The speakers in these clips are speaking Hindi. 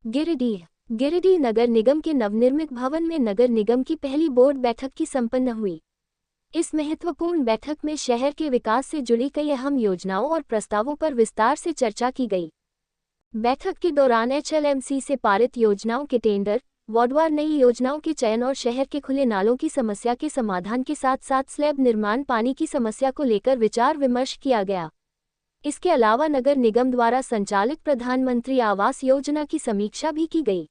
गिरिडीह गिरिडीह नगर निगम के नवनिर्मित भवन में नगर निगम की पहली बोर्ड बैठक की संपन्न हुई। इस महत्वपूर्ण बैठक में शहर के विकास से जुड़ी कई अहम योजनाओं और प्रस्तावों पर विस्तार से चर्चा की गई। बैठक के दौरान HLMC से पारित योजनाओं के टेंडर, वार्डवार नई योजनाओं के चयन और शहर के खुले नालों की समस्या के समाधान के साथ साथ स्लैब निर्माण पानी की समस्या को लेकर विचार विमर्श किया गया। इसके अलावा नगर निगम द्वारा संचालित प्रधानमंत्री आवास योजना की समीक्षा भी की गई।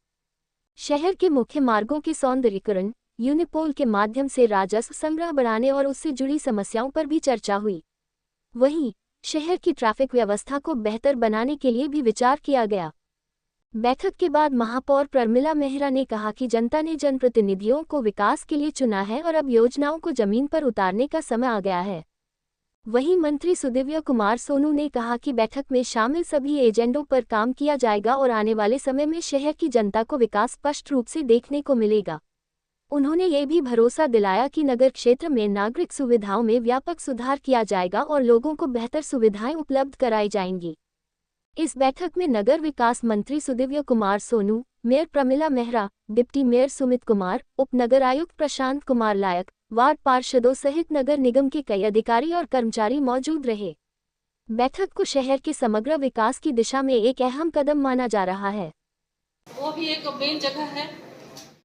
शहर के मुख्य मार्गों के सौंदर्यीकरण, यूनिपोल के माध्यम से राजस्व संग्रह बढ़ाने और उससे जुड़ी समस्याओं पर भी चर्चा हुई। वहीं शहर की ट्रैफिक व्यवस्था को बेहतर बनाने के लिए भी विचार किया गया। बैठक के बाद महापौर प्रमिला मेहरा ने कहा कि जनता ने जनप्रतिनिधियों को विकास के लिए चुना है और अब योजनाओं को जमीन पर उतारने का समय आ गया है। वहीं मंत्री सुदिव्य कुमार सोनू ने कहा कि बैठक में शामिल सभी एजेंडों पर काम किया जाएगा और आने वाले समय में शहर की जनता को विकास स्पष्ट रूप से देखने को मिलेगा। उन्होंने ये भी भरोसा दिलाया कि नगर क्षेत्र में नागरिक सुविधाओं में व्यापक सुधार किया जाएगा और लोगों को बेहतर सुविधाएं उपलब्ध कराई जाएंगी। इस बैठक में नगर विकास मंत्री Sudivya Kumar Sonu, mayor Pramila Mehra, deputy mayor Sumit Kumar, उप नगर आयुक्त प्रशांत कुमार लायक, वार्ड पार्षदों सहित नगर निगम के कई अधिकारी और कर्मचारी मौजूद रहे। बैठक को शहर के समग्र विकास की दिशा में एक अहम कदम माना जा रहा है। वो भी एक मेन जगह है।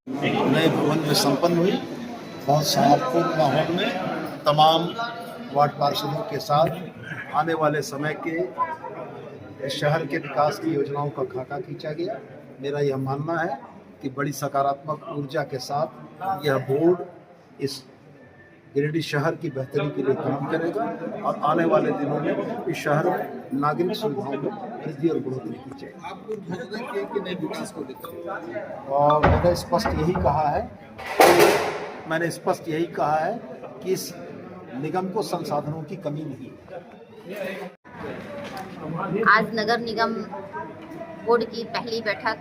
नए भवन में संपन्न हुई, बहुत शांतिपूर्ण माहौल में तमाम वार्ड पार्षदों के साथ आने वाले समय के शहर के विकास की योजनाओं का खाका खींचा गया। मेरा यह मानना है कि बड़ी सकारात्मक ऊर्जा के साथ यह बोर्ड इस गिरिडीह शहर की बेहतरी के लिए काम करेगा और आने वाले दिनों में इस शहर में नागरिक सुविधाओं में वृद्धि और बढ़ोतरी की जाएगी। आपको घोषणा की कि नई विकास को लेकर और मैंने स्पष्ट यही कहा है कि इस निगम को संसाधनों की कमी नहीं है। आज नगर निगम बोर्ड की पहली बैठक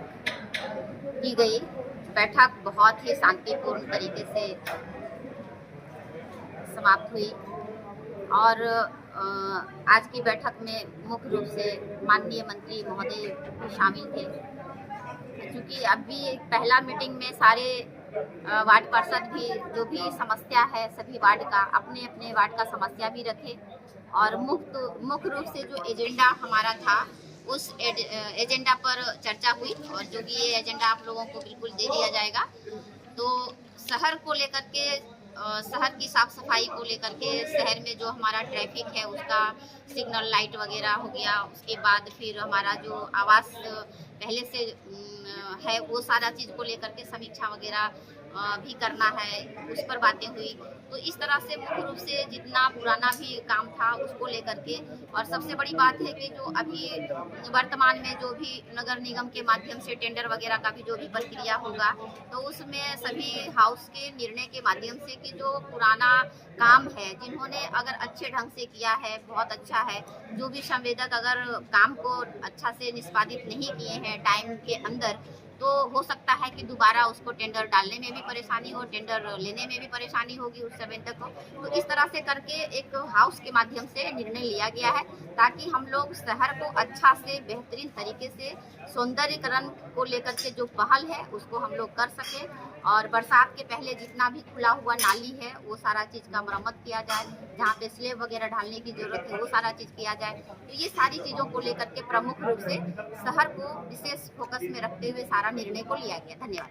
की गई। बैठक बहुत ही शांतिपूर्ण तरीके से समाप्त हुई और आज की बैठक में मुख्य रूप से माननीय मंत्री महोदय शामिल थे। क्योंकि अभी पहला मीटिंग में सारे वार्ड पार्षद भी जो भी समस्या है सभी वार्ड का अपने अपने वार्ड का समस्या भी रखे और मुख्य रूप से जो एजेंडा हमारा था उस एजेंडा पर चर्चा हुई और जो कि ये एजेंडा आप लोगों को बिल्कुल दे दिया जाएगा। तो शहर को लेकर के शहर की साफ सफाई को लेकर के शहर में जो हमारा ट्रैफिक है उसका सिग्नल लाइट वगैरह हो गया। उसके बाद फिर हमारा जो आवास पहले से है वो सारा चीज़ को लेकर के समीक्षा वगैरह भी करना है, उस पर बातें हुई। तो इस तरह से मुख्य रूप से जितना पुराना भी काम था उसको लेकर के और सबसे बड़ी बात है कि जो अभी वर्तमान में जो भी नगर निगम के माध्यम से टेंडर वगैरह का भी जो भी प्रक्रिया होगा तो उसमें सभी हाउस के निर्णय के माध्यम से कि जो पुराना काम है जिन्होंने अगर अच्छे ढंग से किया है बहुत अच्छा है, जो भी संवेदक अगर काम को अच्छा से निष्पादित नहीं किए हैं टाइम के अंदर तो हो सकता है कि दोबारा उसको टेंडर डालने में भी परेशानी हो, टेंडर लेने में भी परेशानी होगी उस संवेदक को। तो इस तरह से करके एक हाउस के माध्यम से निर्णय लिया गया है ताकि हम लोग शहर को अच्छा से बेहतरीन तरीके से सौंदर्यीकरण को लेकर के जो पहल है उसको हम लोग कर सकें और बरसात के पहले जितना भी खुला हुआ नाली है वो सारा चीज़ का मरम्मत किया जाए, जहाँ पे स्लेब वगैरह डालने की जरूरत है वो सारा चीज़ किया जाए। तो ये सारी चीज़ों को लेकर के प्रमुख रूप से शहर को विशेष फोकस में रखते हुए सारा निर्णय को लिया गया। धन्यवाद।